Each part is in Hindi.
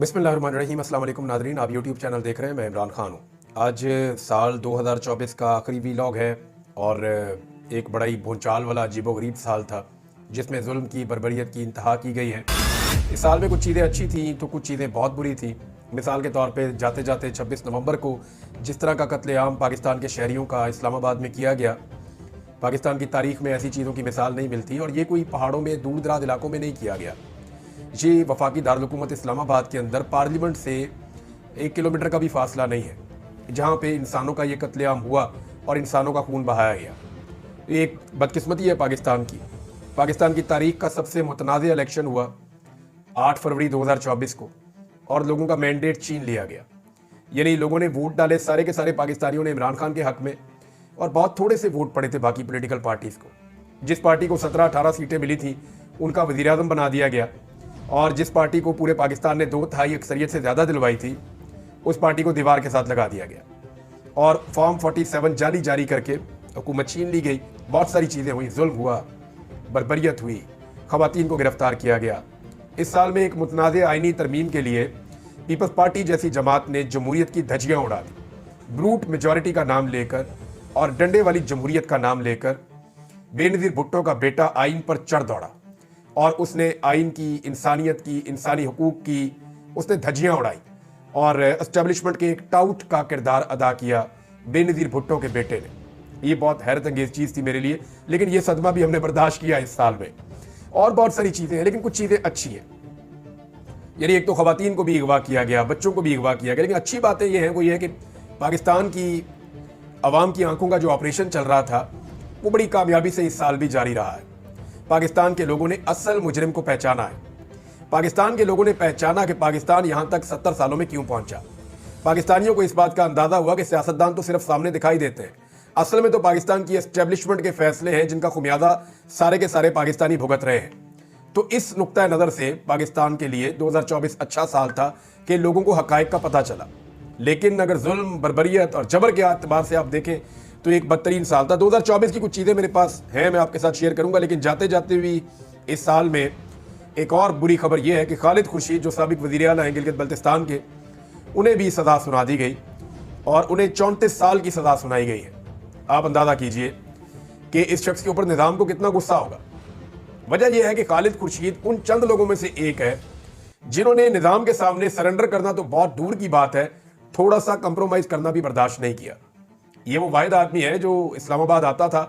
बिस्मिल्लाहिर्रहमानिर्रहीम। अस्सलाम वालेकुम नाज़रीन, आप यूट्यूब चैनल देख रहे हैं। मैं इमरान खान हूँ। आज साल 2024 का आखिरी वीलॉग है और एक बड़ा ही भूचाल वाला अजीबोगरीब साल था जिसमें जुल्म की बर्बरियत की इंतहा की गई है। इस साल में कुछ चीज़ें अच्छी थी तो कुछ चीज़ें बहुत बुरी थी। मिसाल के तौर पे जाते जाते 26 नवंबर को जिस तरह का कत्लेआम पाकिस्तान के शहरियों का इस्लामाबाद में किया गया, पाकिस्तान की तारीख में ऐसी चीज़ों की मिसाल नहीं मिलती और ये कोई पहाड़ों में दूर दराज इलाकों में नहीं किया गया। ये वफाकी दारुल इस्लामाबाद के अंदर पार्लियामेंट से 1 किलोमीटर का भी फासला नहीं है, जहाँ पे इंसानों का ये कत्लेआम हुआ और इंसानों का खून बहाया गया। ये एक बदकिस्मती है पाकिस्तान की। पाकिस्तान की तारीख का सबसे मुतनाज़ इलेक्शन हुआ 8 फरवरी 2024 को और लोगों का मैंडेट छीन लिया गया। यानी लोगों ने वोट डाले, सारे के सारे पाकिस्तानियों ने इमरान खान के हक में, और बहुत थोड़े से वोट पड़े थे बाकी पॉलिटिकल पार्टीज़ को। जिस पार्टी को 17-18 सीटें मिली थी उनका वज़ीर आज़म बना दिया गया और जिस पार्टी को पूरे पाकिस्तान ने 2/3 अक्सरियत से ज़्यादा दिलवाई थी उस पार्टी को दीवार के साथ लगा दिया गया और फॉर्म 47 जारी करके हुकूमत छीन ली गई। बहुत सारी चीज़ें हुई, जुल्म हुआ, बर्बरियत हुई, ख़वातीन को गिरफ्तार किया गया। इस साल में एक मुतनाज़ आइनी तरमीम के लिए पीपल्स पार्टी जैसी जमात ने जमहूरियत की धज्जियाँ उड़ा दी। ब्रूट मेजॉरिटी का नाम लेकर और डंडे वाली जमहूरियत का नाम लेकर बेनज़ीर भुट्टो का बेटा आइन पर चढ़ दौड़ा और उसने आइन की, इंसानियत की, इंसानी हुकूक की उसने धज्जियाँ उड़ाई और एस्टेब्लिशमेंट के एक टाउट का किरदार अदा किया बेनज़ीर भुट्टो के बेटे ने। ये बहुत हैरत अंगेज़ चीज़ थी मेरे लिए, लेकिन ये सदमा भी हमने बर्दाश्त किया इस साल में। और बहुत सारी चीज़ें हैं, लेकिन कुछ चीज़ें अच्छी हैं। यानी एक तो ख़वातीन को भी अगवा किया गया, बच्चों को भी अगवा किया गया, लेकिन अच्छी बातें ये हैं वो ये है कि पाकिस्तान की आवाम की आंखों का जो ऑपरेशन चल रहा था वो बड़ी कामयाबी से इस साल भी जारी रहा है। पाकिस्तान के लोगों ने असल मुजरिम को पहचाना है। पाकिस्तान के लोगों ने पहचाना कि पाकिस्तान यहाँ तक 70 सालों में क्यों पहुंचा। पाकिस्तानियों को इस बात का अंदाज़ा हुआ कि सियासतदान तो सिर्फ सामने दिखाई देते हैं, असल में तो पाकिस्तान की एस्टेब्लिशमेंट के फैसले हैं जिनका खुमियाजा सारे के सारे पाकिस्तानी भुगत रहे हैं। तो इस नुक्ता नज़र से पाकिस्तान के लिए 2024 अच्छा साल था कि लोगों को हकायक का पता चला। लेकिन अगर जुल्म, बर्बरियत और जबर के अतबार से आप देखें तो एक बदतरीन साल था। 2024 की कुछ चीज़ें मेरे पास हैं, मैं आपके साथ शेयर करूंगा, लेकिन जाते जाते भी इस साल में एक और बुरी खबर यह है कि खालिद खुर्शीद जो साबिक वज़ीर आला हैं गिलगित बल्तिस्तान के, उन्हें भी सज़ा सुना दी गई और उन्हें 34 साल की सज़ा सुनाई गई है। आप अंदाज़ा कीजिए कि इस शख्स के ऊपर निज़ाम को कितना गुस्सा होगा। वजह यह है कि खालिद खुर्शीद उन चंद लोगों में से एक है जिन्होंने निज़ाम के सामने सरेंडर करना तो बहुत दूर की बात है, थोड़ा सा कंप्रोमाइज़ करना भी बर्दाश्त नहीं किया। ये वो वाहिद आदमी है जो इस्लामाबाद आता था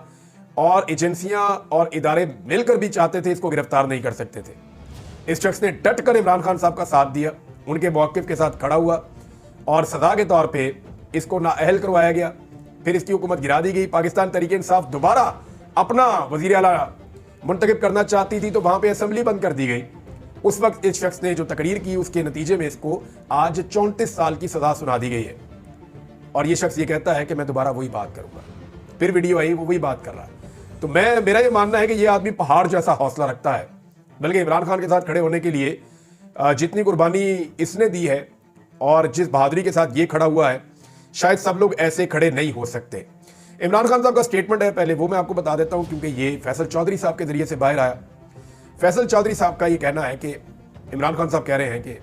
और एजेंसियां और इदारे मिलकर भी चाहते थे इसको गिरफ्तार नहीं कर सकते थे। इस शख्स ने डट कर इमरान खान साहब का साथ दिया, उनके मौक़िफ़ के साथ खड़ा हुआ और सज़ा के तौर पे इसको नाअहल करवाया गया। फिर इसकी हुकूमत गिरा दी गई। पाकिस्तान तहरीक इंसाफ दोबारा अपना वज़ीर आला मुंतखब करना चाहती थी तो वहाँ पर असम्बली बंद कर दी गई। उस वक्त इस शख्स ने जो तकरीर की उसके नतीजे में इसको आज 34 साल की सज़ा सुना दी गई है और ये शख्स ये कहता है कि मैं दोबारा वही बात करूंगा। फिर वीडियो आई, वो वही बात कर रहा है। तो मेरा ये मानना है कि ये आदमी पहाड़ जैसा हौसला रखता है, बल्कि इमरान खान के साथ खड़े होने के लिए जितनी कुर्बानी इसने दी है और जिस बहादुरी के साथ ये खड़ा हुआ है, शायद सब लोग ऐसे खड़े नहीं हो सकते। इमरान खान साहब का स्टेटमेंट है, पहले वो मैं आपको बता देता हूँ क्योंकि ये फैसल चौधरी साहब के जरिए से बाहर आया। फैसल चौधरी साहब का ये कहना है कि इमरान खान साहब कह रहे हैं कि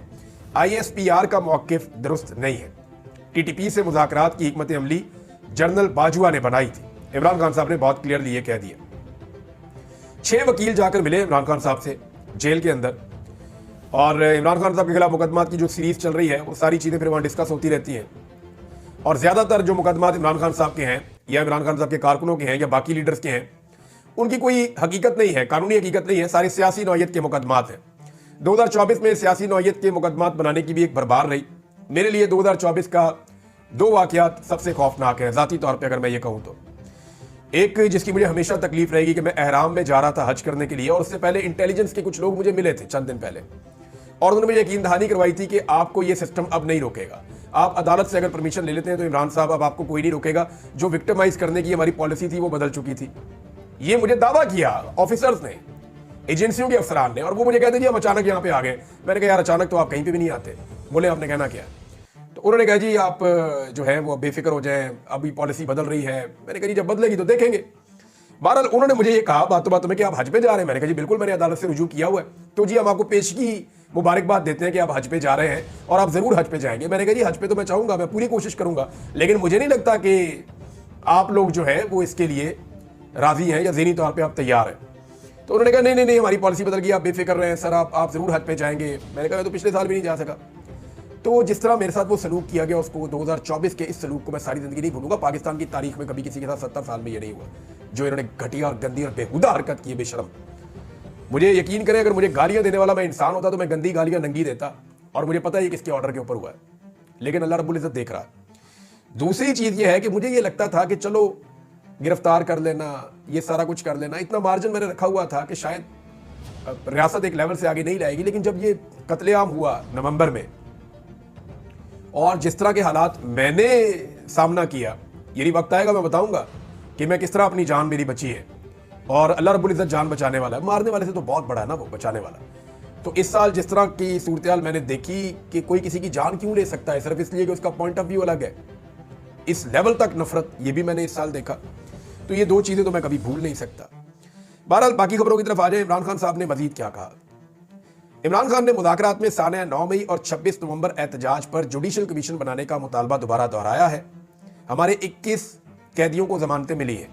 ISPR का मौक़िफ़ दुरुस्त नहीं है। TTP से मुज़ाकरात की हिकमत अमली जनरल बाजवा ने बनाई थी। इमरान खान साहब ने बहुत क्लियरली ये कह दिया। 6 वकील जाकर मिले इमरान खान साहब से जेल के अंदर और इमरान खान साहब के खिलाफ मुकदमात की जो सीरीज चल रही है वो सारी चीज़ें फिर वहाँ डिस्कस होती रहती हैं और ज़्यादातर जो मुकदमात इमरान खान साहब के हैं या इमरान खान साहब के कारकुनों के हैं या बाकी लीडर्स के हैं, उनकी कोई हकीकत नहीं है, कानूनी हकीकत नहीं है, सारे सियासी नौयत के मुकदमात हैं। 2024 में सियासी नौयत के मुकदमात बनाने की भी एक भरमार रही। मेरे लिए 2024 का 2 वाक़यात सबसे खौफनाक है ज़ाती तौर पे अगर मैं ये कहूँ तो। एक जिसकी मुझे हमेशा तकलीफ रहेगी कि मैं एहराम में जा रहा था हज करने के लिए और उससे पहले इंटेलिजेंस के कुछ लोग मुझे मिले थे चंद दिन पहले और उन्होंने मुझे यकीन दहानी करवाई थी कि आपको ये सिस्टम अब नहीं रोकेगा। आप अदालत से अगर परमिशन ले लेते हैं तो इमरान साहब अब आपको कोई नहीं रोकेगा। जो विक्टिमाइज करने की हमारी पॉलिसी थी वो बदल चुकी थी। ये मुझे दावा किया ऑफिसर्स ने, एजेंसियों के अफसरान ने, और वो मुझे कहते जी हम अचानक यहाँ पे आ गए। मैंने कहा यार अचानक तो आप कहीं पे भी नहीं आते। बोले आपने कहना क्या? तो उन्होंने कहा जी आप जो है वो बेफिक्र हो जाएं, अभी पॉलिसी बदल रही है। मैंने कहा जी जब बदलेगी तो देखेंगे। बहरहाल उन्होंने मुझे ये कहा बातों बातों में कि आप हज पे जा रहे हैं। मैंने कहा जी बिल्कुल, मैंने अदालत से रुजू किया हुआ है। तो जी हम आपको पेशगी मुबारकबाद देते हैं कि आप हज पे जा रहे हैं और आप ज़रूर हज पे जाएंगे। मैंने कहा जी हज पे तो मैं चाहूँगा, मैं पूरी कोशिश करूँगा, लेकिन मुझे नहीं लगता कि आप लोग जो है वो इसके लिए राज़ी हैं या ज़हनी तौर पर आप तैयार हैं। तो उन्होंने कहा नहीं नहीं नहीं, हमारी पॉलिसी बदल गई, आप बेफिक्र रहे हैं सर, आप ज़रूर हज पे जाएंगे। मैंने कहा मैं तो पिछले साल भी नहीं जा सका। तो जिस तरह मेरे साथ वो सलूक किया गया, उसको 2024 के इस सलूक को मैं सारी ज़िंदगी नहीं भूलूंगा। पाकिस्तान की तारीख में कभी किसी के साथ 70 साल में ये नहीं हुआ जो इन्होंने घटिया और गंदी और बेहुदा हरकत की है, बेशरम। मुझे यकीन करें, अगर मुझे गालियां देने वाला मैं इंसान होता तो मैं गंदी गालियां नंगी देता, और मुझे पता है किसके ऑर्डर के ऊपर हुआ है, लेकिन अल्लाह रब्बुल इज़्ज़त देख रहा है। दूसरी चीज़ ये है कि मुझे ये लगता था कि चलो गिरफ्तार कर लेना, ये सारा कुछ कर लेना, इतना मार्जिन मैंने रखा हुआ था कि शायद रियासत एक लेवल से आगे नहीं लाएगी। लेकिन जब ये कत्लेआम हुआ नवंबर में, और जिस तरह के हालात मैंने सामना किया, यही वक्त आएगा मैं बताऊंगा कि मैं किस तरह अपनी जान मेरी बची है, और अल्लाह रब्बुल इज़्ज़त जान बचाने वाला है, मारने वाले से तो बहुत बड़ा है ना वो बचाने वाला। तो इस साल जिस तरह की सूरत मैंने देखी कि कोई किसी की जान क्यों ले सकता है सिर्फ इसलिए कि उसका पॉइंट ऑफ व्यू अलग है, इस लेवल तक नफरत, ये भी मैंने इस साल देखा। तो ये दो चीज़ें तो मैं कभी भूल नहीं सकता। बहरहाल बाकी खबरों की तरफ आ जाए। इमरान खान साहब ने मजीद क्या कहा। इमरान खान ने मुज़ाकरात में साने 9 मई और 26 नवंबर एहतजाज पर जुडिशल कमीशन बनाने का मुतालबा दोबारा दोहराया है। हमारे 21 कैदियों को जमानतें मिली हैं।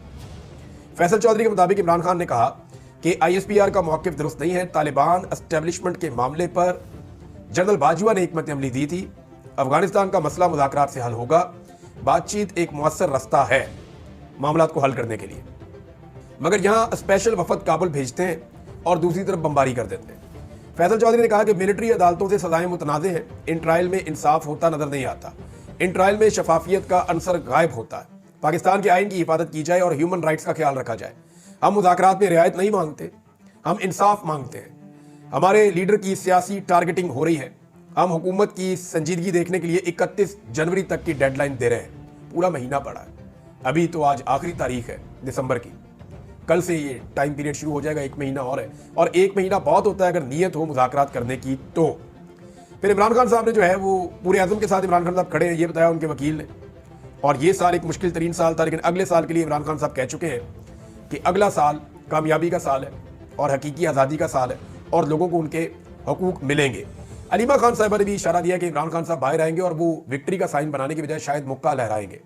फैसल चौधरी के मुताबिक इमरान खान ने कहा कि ISPR का मौक़िफ़ दुरुस्त नहीं है। तालिबान एस्टेब्लिशमेंट के मामले पर जनरल बाजवा ने हिकमत अमली दी थी। अफगानिस्तान का मसला मुज़ाकरात से हल होगा। बातचीत एक मुअस्सर रास्ता है मामलात को हल करने के लिए, मगर यहाँ स्पेशल वफद काबुल भेजते हैं और दूसरी तरफ बमबारी कर देते हैं। फैसल चौधरी ने कहा कि मिलिट्री अदालतों से सजाएं मुतनाज़ हैं। इन ट्रायल में इंसाफ होता नजर नहीं आता। इन ट्रायल में शफाफियत का अंसर गायब होता है। पाकिस्तान के आइन की हिफाजत की जाए और ह्यूमन राइट्स का ख्याल रखा जाए। हम मुज़ाकरात में रियायत नहीं मांगते, हम इंसाफ मांगते हैं। हमारे लीडर की सियासी टारगेटिंग हो रही है। हम हुकूमत की संजीदगी देखने के लिए 31 जनवरी तक की डेडलाइन दे रहे हैं। पूरा महीना पड़ा है, अभी तो आज आखिरी तारीख है दिसंबर की, कल से ये टाइम पीरियड शुरू हो जाएगा, 1 महीना और है, और 1 महीना बहुत होता है अगर नीयत हो मुज़ाकरात करने की। तो फिर इमरान खान साहब ने जो है वो पूरे आज़म के साथ इमरान खान साहब खड़े हैं, ये बताया उनके वकील ने। और ये साल एक मुश्किल तरीन साल था, लेकिन अगले साल के लिए इमरान खान साहब कह चुके हैं कि अगला साल कामयाबी का साल है और हकीकी आज़ादी का साल है और लोगों को उनके हकूक़ मिलेंगे। अलीमा खान साहबा ने भी इशारा दिया कि इमरान खान साहब बाहर आएंगे और वो विक्ट्री का साइन बनाने की बजाय शायद मुक्का लहराएंगे।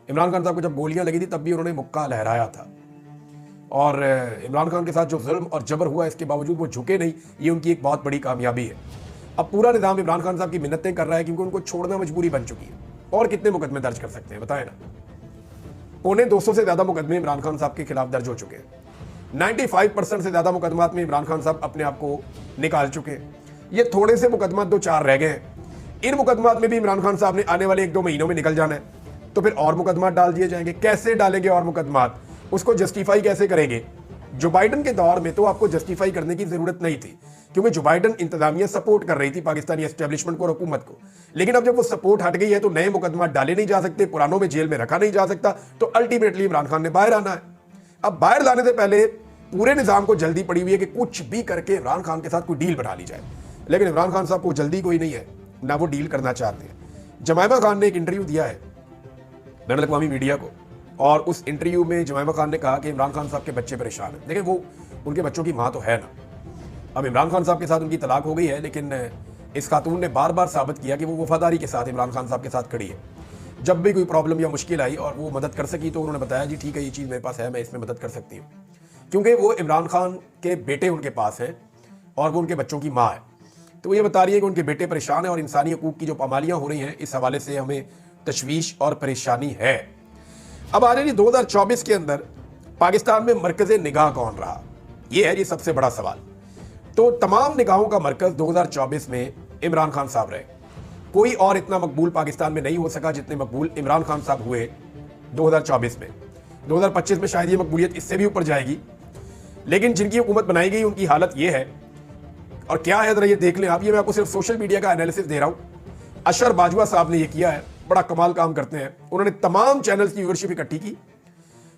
इमरान खान साहब को जब गोलियां लगी थी तब भी उन्होंने मुक्का लहराया था, और इमरान खान के साथ जो जुल्म और जबर हुआ इसके बावजूद वो झुके नहीं, ये उनकी एक बहुत बड़ी कामयाबी है। अब पूरा निज़ाम इमरान खान साहब की मिन्नतें कर रहा है क्योंकि उनको छोड़ना मजबूरी बन चुकी है। और कितने मुकदमे दर्ज कर सकते हैं बताएं ना। 250 से ज़्यादा मुकदमे इमरान खान साहब के खिलाफ दर्ज हो चुके हैं। 95% से ज़्यादा मुकदमात में इमरान खान साहब अपने आप को निकाल चुके हैं। ये थोड़े से मुकदमा 2-4 रह गए हैं। इन मुकदमात में भी इमरान खान साहब ने आने वाले 1-2 महीनों में निकल जाना है, तो फिर और मुकदमात डाल दिए जाएंगे। कैसे डालेंगे और मुकदमात, उसको जस्टिफाई कैसे करेंगे? जो बाइडन के दौर में तो आपको जस्टिफाई करने की जरूरत नहीं थी, क्योंकि जो बाइडन इंतजामिया सपोर्ट कर रही थी पाकिस्तानी एस्टेब्लिशमेंट को और हुकूमत को। लेकिन अब जब वो सपोर्ट हट गई है तो नए मुकदमा डाले नहीं जा सकते, पुरानों में जेल में रखा नहीं जा सकता, तो अल्टीमेटली इमरान खान ने बाहर आना है। अब बाहर लाने से पहले पूरे निज़ाम को जल्दी पड़ी हुई है कि कुछ भी करके इमरान खान के साथ कोई डील बना ली जाए, लेकिन इमरान खान साहब को जल्दी कोई नहीं है, ना वो डील करना चाहते हैं। जमाइमा खान ने एक इंटरव्यू दिया है बैनुल अक़वामी मीडिया को, और उस इंटरव्यू में जमाइमा खान ने कहा कि इमरान खान साहब के बच्चे परेशान हैं। देखिए, वो उनके बच्चों की माँ तो है ना। अब इमरान खान साहब के साथ उनकी तलाक हो गई है, लेकिन इस खातून ने बार बार साबित किया कि वो वफादारी के साथ इमरान खान साहब के साथ खड़ी है। जब भी कोई प्रॉब्लम या मुश्किल आई और वो मदद कर सकी तो उन्होंने बताया जी ठीक है, ये चीज़ मेरे पास है, मैं इसमें मदद कर सकती हूँ, क्योंकि वो इमरान खान के बेटे उनके पास हैं और वो उनके बच्चों की माँ है। तो वो ये बता रही है कि उनके बेटे परेशान हैं और इंसानी हकूक़ की जो पामालियाँ हो रही हैं, इस हवाले से हमें तशवीश और परेशानी है। अब आ रही 2024 के अंदर पाकिस्तान में मरकज़ निगाह कौन रहा, ये है ये सबसे बड़ा सवाल। तो तमाम निगाहों का मरकज़ 2024 में इमरान खान साहब रहे। कोई और इतना मकबूल पाकिस्तान में नहीं हो सका जितने मकबूल इमरान खान साहब हुए 2024 में। 2025 में शायद ये मकबूलियत इससे भी ऊपर जाएगी, लेकिन जिनकी हुकूमत बनाई गई उनकी हालत ये है। और क्या है ज़रा ये देख लें आप, ये मैं आपको सिर्फ सोशल मीडिया का एनालिसिस दे रहा हूँ। अशर बाजवा साहब ने ये किया है, बड़ा कमाल काम करते हैं। उन्होंने तमाम चैनल्स की व्यूअरशिप इकट्ठी की,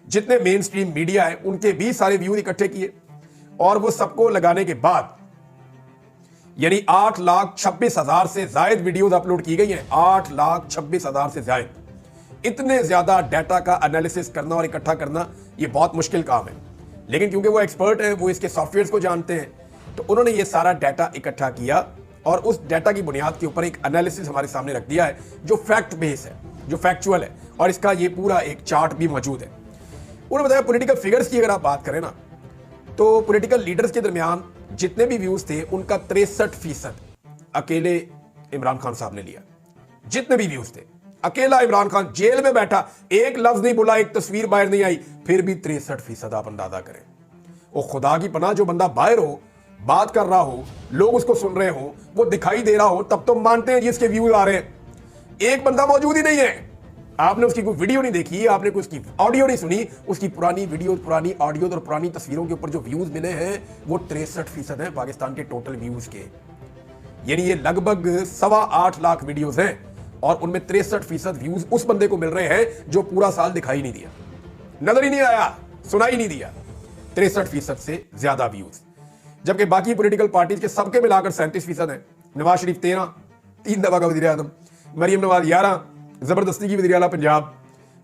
जितने मेन स्ट्रीम मीडिया है उनके भी सारे व्यूज इकट्ठे किए, और वो सबको लगाने के बाद यानी 8,26,000 से जायद वीडियोस अपलोड की गई हैं। 8,26,000 से जायद। इतने ज्यादा डाटा का एनालिसिस करना और इकट्ठा करना ये बहुत मुश्किल काम है, लेकिन क्योंकि वो एक्सपर्ट हैं, वो इसके सॉफ्टवेयर्स को जानते हैं, तो उन्होंने ये सारा डाटा इकट्ठा किया और उस डाटा की बुनियाद के ऊपर एक एनालिसिस हमारे सामने रख दिया है जो फैक्ट बेस है, जो फैक्चुअल है, और इसका ये पूरा एक चार्ट भी मौजूद है। उन्होंने बताया पॉलिटिकल फिगर्स की अगर आप बात करें ना, तो पॉलिटिकल लीडर्स के दरमियान जितने भी व्यूज थे उनका 63% अकेले इमरान खान साहब ने लिया। जितने भी व्यूज थे, अकेला इमरान खान जेल में बैठा, एक लफ्ज नहीं बोला, एक तस्वीर बाहर नहीं आई, फिर भी 63% आप अंदाजा करें। वो खुदा की पनाह, जो बंदा बाहर हो, बात कर रहा हो, लोग उसको सुन रहे हो, वो दिखाई दे रहा हो, तब तो मानते हैं जिसके व्यूज आ रहे हैं। एक बंदा मौजूद ही नहीं है, आपने उसकी कोई वीडियो नहीं देखी, आपने कोई उसकी ऑडियो नहीं सुनी, उसकी पुरानी वीडियो, पुरानी ऑडियो और पुरानी तस्वीरों के ऊपर जो व्यूज मिले हैं वो 63% है पाकिस्तान के टोटल व्यूज के। यानी ये लगभग 8.25 लाख वीडियोस हैं और उनमें 63% व्यूज उस बंदे को मिल रहे हैं जो पूरा साल दिखाई नहीं दिया, नजर ही नहीं आया, सुनाई नहीं दिया। 63% से ज्यादा व्यूज। जबकि बाकी पॉलिटिकल पार्टीज के सबके मिलाकर 37% है। नवाज शरीफ 13, 3 दफा का वज़ीर आज़म, मरियम नवाज 11, जबरदस्ती की वज़ीर आला पंजाब,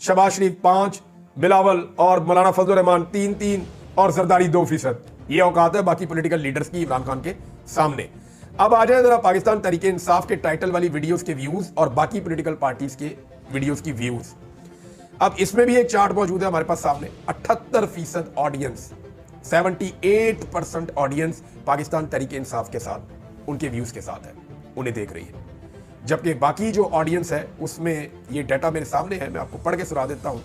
शहबाज शरीफ 5, बिलावल और मौलाना फजल रहमान 3 और जरदारी 2%। ये औकात है बाकी पॉलिटिकल लीडर्स की इमरान खान के सामने। अब आ जाए जरा पाकिस्तान तहरीक इंसाफ के टाइटल वाली वीडियोस के व्यूज और बाकी पॉलिटिकल पार्टीज के वीडियोस की व्यूज। अब इसमें भी एक चार्ट मौजूद है हमारे पास सामने। 78% ऑडियंस, 78% ऑडियंस पाकिस्तान तहरीक इंसाफ के साथ, उनके व्यूज के साथ है, उन्हें देख रही है। जबकि बाकी जो ऑडियंस है उसमें ये डाटा मेरे सामने है, मैं आपको पढ़ के सुना देता हूं।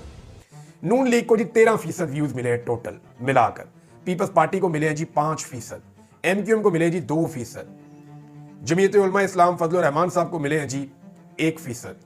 नून लीग को जी 13% व्यूज मिले हैं टोटल मिलाकर, पीपल्स पार्टी को मिले हैं जी 5%, एमक्यूएम को मिले हैं जी 2%, जमीयत उलमा इस्लाम फजल रहमान साहब को मिले हैं जी 1%,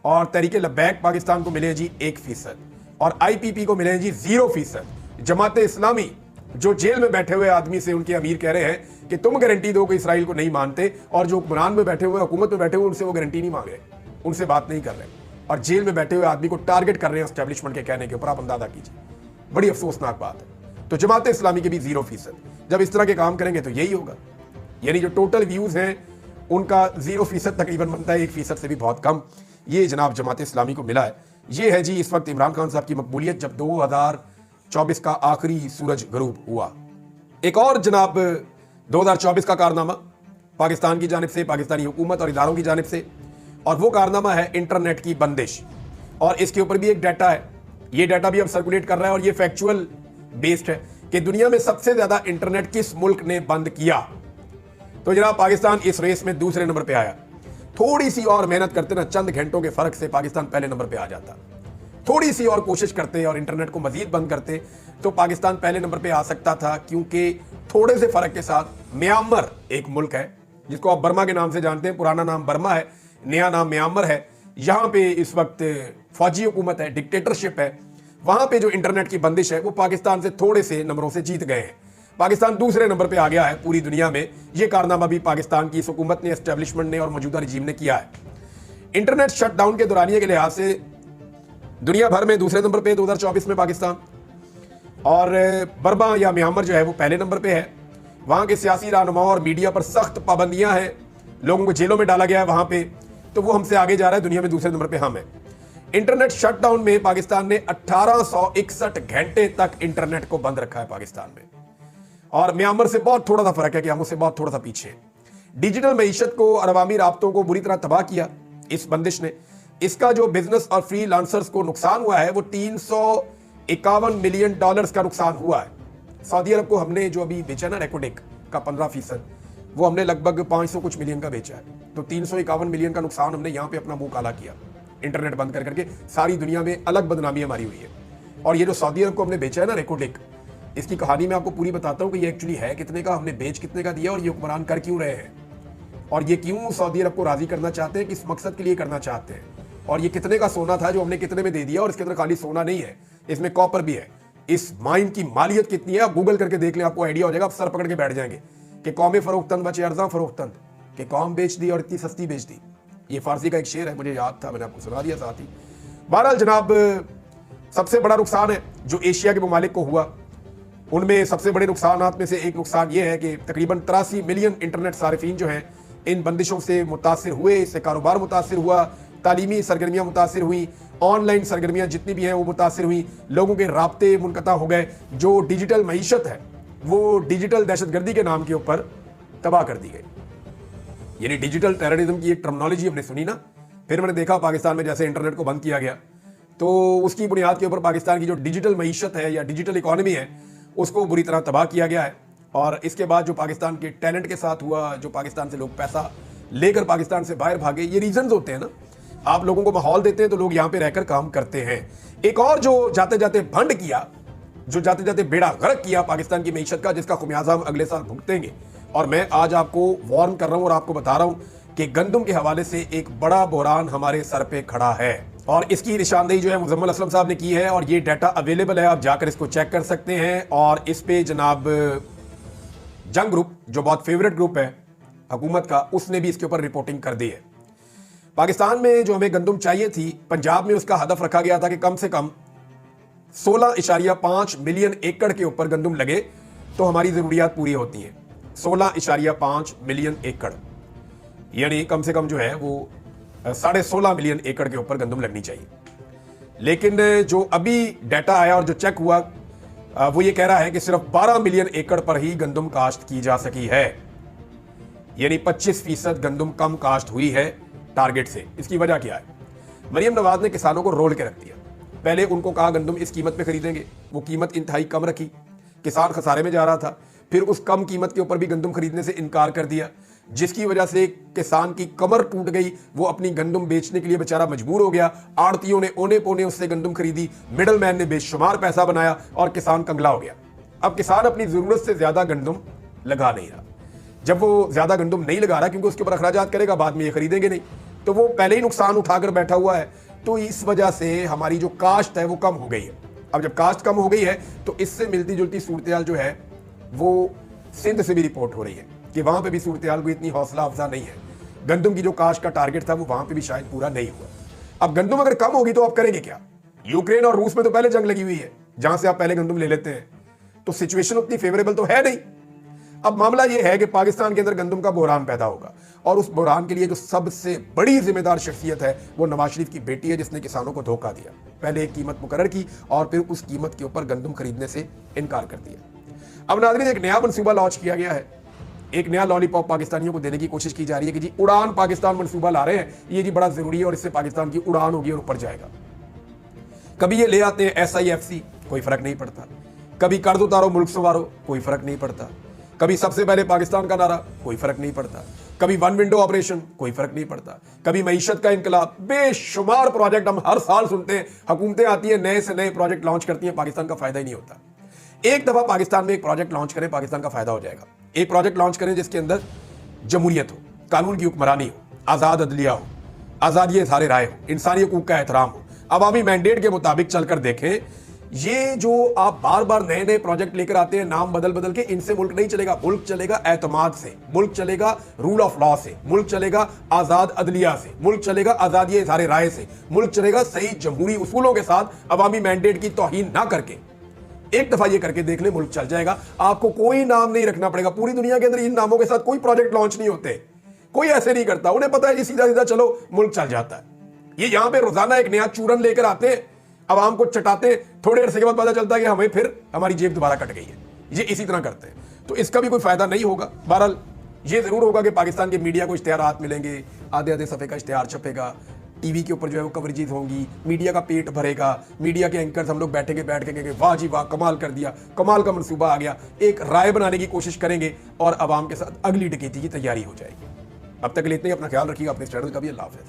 और तहरीक लब्बैक पाकिस्तान को मिले हैं जी 1%, और आईपीपी को मिले हैं जी 0%। जमात इस्लामी जो जेल में बैठे हुए आदमी से उनके अमीर कह रहे हैं कि तुम गारंटी दो कि इसराइल को नहीं मानते, और जो हुक्मरान में बैठे हुए, हुकूमत में बैठे हुए, उनसे वो गारंटी नहीं मांग रहे, उनसे बात नहीं कर रहे, और जेल में बैठे हुए आदमी को टारगेट कर रहे हैं एस्टेब्लिशमेंट के कहने के ऊपर। आप अंदाजा कीजिए, बड़ी अफसोसनाक बात है। तो जमात इस्लामी के भी 0%। जब इस तरह के काम करेंगे तो यही होगा। यानी जो टोटल व्यूज हैं उनका 0% तकरीबन बनता है, 1% से भी बहुत कम। ये जनाब जमात इस्लामी को मिला है। ये है जी इस वक्त इमरान खान साहब की मकबूलियत जब 2024 का आखिरी सूरज गरूब हुआ। एक और जनाब 2024 का कारनामा पाकिस्तान की जानिब से, पाकिस्तानी हुकूमत और इदारों की जानिब से, और वो कारनामा है इंटरनेट की बंदिश। और इसके ऊपर भी एक डाटा है, ये डाटा भी अब सर्कुलेट कर रहा है और ये फैक्चुअल बेस्ड है कि दुनिया में सबसे ज्यादा इंटरनेट किस मुल्क ने बंद किया। तो जनाब पाकिस्तान इस रेस में दूसरे नंबर पे आया। थोड़ी सी और मेहनत करते ना, चंद घंटों के फर्क से पाकिस्तान पहले नंबर पे आ जाता। थोड़ी सी और कोशिश करते और इंटरनेट को मजीद बंद करते तो पाकिस्तान पहले नंबर पे आ सकता था, क्योंकि थोड़े से फर्क के साथ म्यांमार एक मुल्क है जिसको आप बर्मा के नाम से जानते हैं, पुराना नाम बर्मा है, नया नाम म्यांमार है। यहाँ पे इस वक्त फौजी हुकूमत है, डिक्टेटरशिप है। वहां पे जो इंटरनेट की बंदिश है वो पाकिस्तान से थोड़े से नंबरों से जीत गए हैं। पाकिस्तान दूसरे नंबर पे आ गया है पूरी दुनिया में। ये कारनामा भी पाकिस्तान की इस हुकूमत ने, एस्टेब्लिशमेंट ने और मौजूदा रजीम ने किया है। इंटरनेट शटडाउन के दौरानिए के लिहाज से दुनिया भर में दूसरे नंबर पे 2024 में पाकिस्तान, और बर्मा या म्यांमार जो है वो पहले नंबर पे है। वहां के सियासी रहनुमाओं और मीडिया पर सख्त पाबंदियां हैं, लोगों को जेलों में डाला गया है वहां पे, तो वो हमसे आगे जा रहा है, दुनिया में दूसरे नंबर पे हम है। इंटरनेट शटडाउन में पाकिस्तान ने 1861 घंटे तक इंटरनेट को बंद रखा है पाकिस्तान में, और म्यांमार से बहुत थोड़ा सा फर्क है कि हम उससे बहुत थोड़ा सा पीछे। डिजिटल मईशत को और अवामी राब्तों को बुरी तरह तबाह किया इस बंदिश ने। इसका जो बिजनेस और फ्री लांसर्स को नुकसान हुआ है वो $351 मिलियन का नुकसान हुआ है। सऊदी अरब को हमने जो अभी बेचा ना रेकोडेक का 15%, वो हमने लगभग 500 कुछ मिलियन का बेचा है। तो 351 मिलियन का नुकसान हमने यहाँ पे अपना मुंह काला किया, इंटरनेट बंद कर करके। सारी दुनिया में अलग बदनामी हमारी हुई है। और ये जो सऊदी अरब को हमने बेचा है ना रेकोडेक, इसकी कहानी मैं आपको पूरी बताता हूँ कि ये एक्चुअली है कितने का, हमने बेच कितने का दिया, और ये हुक्मरान कर क्यों रहे हैं, और ये क्यों सऊदी अरब को राजी करना चाहते हैं, किस मकसद के लिए करना चाहते हैं, और ये कितने का सोना था जो हमने कितने में दे दिया। और इसके अंदर खाली सोना नहीं है, इसमें कॉपर भी है। इस माइन की मालियत कितनी है आप गूगल करके देख लें, आपको आइडिया हो जाएगा। आप सर पकड़ के बैठ जाएंगे कि कौमें फरोख्तन बचे अर्जा फरोख्तन, कि कौम बेच दी और इतनी सस्ती बेच दी। ये फारसी का एक शेर है, मुझे याद था, मैंने आपको सुना दिया साथ ही। बहरहाल जनाब सबसे बड़ा नुकसान है जो एशिया के ममालिक को हुआ, उनमें सबसे बड़े नुकसानात में से एक नुकसान ये है कि तकरीबन 83 मिलियन इंटरनेट सारिफीन जो हैं इन बंदिशों से मुतासिर हुए। इससे कारोबार मुतासिर हुआ, तालीमी सरगर्मियाँ मुतासिर हुई, ऑनलाइन सरगर्मियाँ जितनी भी हैं वो मुतासिर हुई, लोगों के राब्ते मुनक़ता हो गए। जो डिजिटल मईशत है वो डिजिटल दहशतगर्दी के नाम के ऊपर तबाह कर दी गई। यानी डिजिटल टेररिज्म की एक टर्मिनोलॉजी हमने सुनी ना, फिर मैंने देखा पाकिस्तान में जैसे इंटरनेट को बंद किया गया तो उसकी बुनियाद के ऊपर पाकिस्तान की जो डिजिटल मईशत है या डिजिटल इकोनॉमी है उसको बुरी तरह तबाह किया गया है। और इसके बाद जो पाकिस्तान के टैलेंट के साथ हुआ, जो पाकिस्तान से लोग पैसा लेकर पाकिस्तान से बाहर भागे, ये रीजंस होते हैं ना। आप लोगों को माहौल देते हैं तो लोग यहाँ पे रहकर काम करते हैं। एक और जो जाते जाते भंड किया, जो जाते जाते बेड़ा गर्क किया पाकिस्तान की मईशत का, जिसका खुमियाजा हम अगले साल भुगतेंगे। और मैं आज आपको वार्न कर रहा हूं और आपको बता रहा हूं कि गंदम के हवाले से एक बड़ा बहरान हमारे सर पे खड़ा है और इसकी निशानदेही जो है मुजम्मिल असलम साहब ने की है और ये डाटा अवेलेबल है, आप जाकर इसको चेक कर सकते हैं। और इस पे जनाब जंग ग्रुप, जो बहुत फेवरेट ग्रुप है हुकूमत का, उसने भी इसके ऊपर रिपोर्टिंग कर दी है। पाकिस्तान में जो हमें गंदम चाहिए थी, पंजाब में उसका हदफ रखा गया था कि कम से कम 16.5 मिलियन एकड़ के ऊपर गंदम लगे तो हमारी जरूरियात पूरी होती हैं। 16.5 मिलियन एकड़ यानी कम से कम जो है वो 16.5 मिलियन एकड़ के ऊपर गंदम लगनी चाहिए। लेकिन जो अभी डाटा आया और जो चेक हुआ वो ये कह रहा है कि सिर्फ 12 मिलियन एकड़ पर ही गंदम काश्त की जा सकी है, यानी 25% गंदम कम काश्त हुई है टारगेट से। इसकी वजह क्या है? मरियम नवाज ने किसानों को रोल के रख दिया। पहले उनको कहा गंदम इस कीमत पे खरीदेंगे, वो कीमत इंतहाई कम रखी, किसान खसारे में जा रहा था। फिर उस कम कीमत के ऊपर भी गंदम खरीदने से इनकार कर दिया, जिसकी वजह से किसान की कमर टूट गई। वो अपनी गंदम बेचने के लिए बेचारा मजबूर हो गया। आड़तियों ने ओने पोने उससे गंदम खरीदी, मिडल मैन ने बेशुमार पैसा बनाया और किसान कंगला हो गया। अब किसान अपनी जरूरत से ज्यादा गंदम लगा नहीं रहा। जब वो ज्यादा गंदम नहीं लगा रहा क्योंकि उसके ऊपर अखराजात करेगा, बाद में ये खरीदेंगे नहीं, तो वो पहले ही नुकसान उठाकर बैठा हुआ है। तो इस वजह से हमारी जो काश्त है वो कम हो गई है। अब जब काश्त कम हो गई है तो इससे मिलती जुलती सूरत जो है वो सिंध से भी रिपोर्ट हो रही है कि वहां पे भी सूरत हाल कोई इतनी हौसला अफजा नहीं है। गंदम की जो काश्त का टारगेट था वो वहां पे भी शायद पूरा नहीं हुआ। अब गंदम अगर कम होगी तो आप करेंगे क्या? यूक्रेन और रूस में तो पहले जंग लगी हुई है, जहां से आप पहले गंदम ले लेते हैं, तो सिचुएशन उतनी फेवरेबल तो है नहीं। अब मामला यह है कि पाकिस्तान के अंदर गंदम का बहरान पैदा होगा और उस बहरान के लिए जो सबसे बड़ी जिम्मेदार शख्सियत है वो नवाज शरीफ की बेटी है, जिसने किसानों को धोखा दिया। पहले एक कीमत मुकर्रर की और फिर उस कीमत के ऊपर गंदम खरीदने से इनकार कर दिया। अब नाज़रीन, एक नया मनसूबा लॉन्च किया गया है, एक नया लॉलीपॉप पाकिस्तानियों को देने की कोशिश की जा रही है कि जी उड़ान पाकिस्तान मनसूबा ला रहे हैं, ये जी बड़ा जरूरी है और इससे पाकिस्तान की उड़ान होगी और ऊपर जाएगा। कभी ये ले आते हैं SIFC, कोई फर्क नहीं पड़ता। कभी कर्ज उतारो मुल्क संवारो, कोई फर्क नहीं पड़ता। कभी सबसे पहले पाकिस्तान का नारा, कोई फर्क नहीं पड़ता। कभी वन विंडो ऑपरेशन, कोई फर्क नहीं पड़ता। कभी मईशत का इनकलाब, बेशुमार प्रोजेक्ट हम हर साल सुनते हैं। हुकूमतें आती है, नए से नए प्रोजेक्ट लॉन्च करती हैं, पाकिस्तान का फायदा ही नहीं होता। एक दफा पाकिस्तान में एक प्रोजेक्ट लॉन्च करें, पाकिस्तान का फायदा हो जाएगा। एक प्रोजेक्ट लॉन्च करें जिसके अंदर जमहूरियत हो, कानून की हुक्मरानी हो, आजाद अदलिया हो, आजादी इज़हार राय हो, इंसानी हकूक का एहतराम हो, अवामी मैंडेट के मुताबिक चलकर देखें। ये जो आप बार बार नए नए प्रोजेक्ट लेकर आते हैं नाम बदल बदल के, इनसे मुल्क नहीं चलेगा। मुल्क चलेगा एतमाद से, मुल्क चलेगा रूल ऑफ लॉ से, मुल्क चलेगा आजाद अदलिया से, मुल्क चलेगा आजादी इज़हार राय से, मुल्क चलेगा सही जमहूरी उसूलों के साथ, अवामी मैंडेट की तौहीन ना करके। एक दफा ये करके देख ले, मुल्क चल जाएगा। आपको कोई नाम नहीं रखना पड़ेगा। पूरी दुनिया के अंदर इन नामों के साथ कोई प्रोजेक्ट लॉन्च नहीं होते, कोई ऐसे नहीं करता। उन्हें पता है जी सीधा सीधा चलो मुल्क चल जाता है। ये यहां पे रोजाना एक नया चूरन लेकर आते हैं, अवाम को चटाते, थोड़े अरसे के बाद पता चलता है कि हमें फिर हमारी जेब दोबारा कट गई है। ये इसी तरह करते हैं, तो इसका भी कोई फायदा नहीं होगा। बहरहाल ये जरूर होगा कि पाकिस्तान के मीडिया को इश्तिहारात मिलेंगे, आधे आधे सफ़े का इश्तिहार छपेगा, टीवी के ऊपर जो है वो कवरेजेस होंगी, मीडिया का पेट भरेगा, मीडिया के एंकर्स हम लोग बैठेंगे, बैठ के कहेंगे वाह जी वाह, कमाल कर दिया, कमाल का मनसूबा आ गया। एक राय बनाने की कोशिश करेंगे और अवाम के साथ अगली डकैती की तैयारी हो जाएगी। अब तक के लिए इतना ही। अपना ख्याल रखिएगा, अपने चैनल का भी। अल्लाह हाफ़िज़।